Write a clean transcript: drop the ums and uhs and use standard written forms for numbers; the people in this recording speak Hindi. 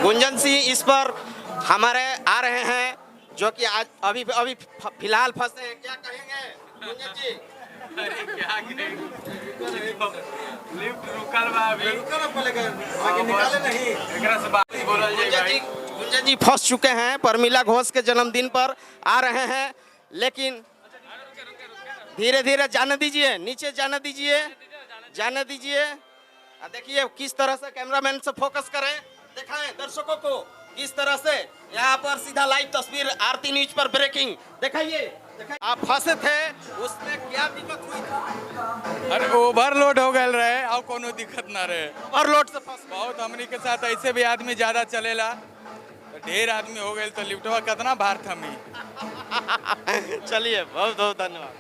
गुंजन सिंह इस पर हमारे आ रहे हैं, जो कि आज अभी अभी फिलहाल फंसे हैं। क्या कहेंगे गुंजन जी? अरे क्या लिफ्ट रुकल बा अभी, निकाले नहीं एकरा से बात ही बोलल जाए भाई। गुंजन जी फंस चुके हैं, परमिला घोष के जन्मदिन पर आ रहे हैं, लेकिन धीरे धीरे जाने दीजिए, नीचे जाने दीजिए, जाने दीजिए। देखिए किस तरह से कैमरामैन से फोकस करें, दिखाएं दर्शकों को किस तरह से। यहाँ पर सीधा लाइव तस्वीर आरती न्यूज पर ब्रेकिंग दिखाइए। आप फंसे थे, उसमें क्या दिक्कत हुई थी? अरे ओवरलोड हो गए रहे और कोनो दिक्कत ना रहे। ओवरलोड से फंस बहुत हमनी के साथ ऐसे भी आदमी ज्यादा चलेला, तो ढेर आदमी हो गए तो लिफ्टवा कितना भार थमी। चलिए बहुत बहुत धन्यवाद।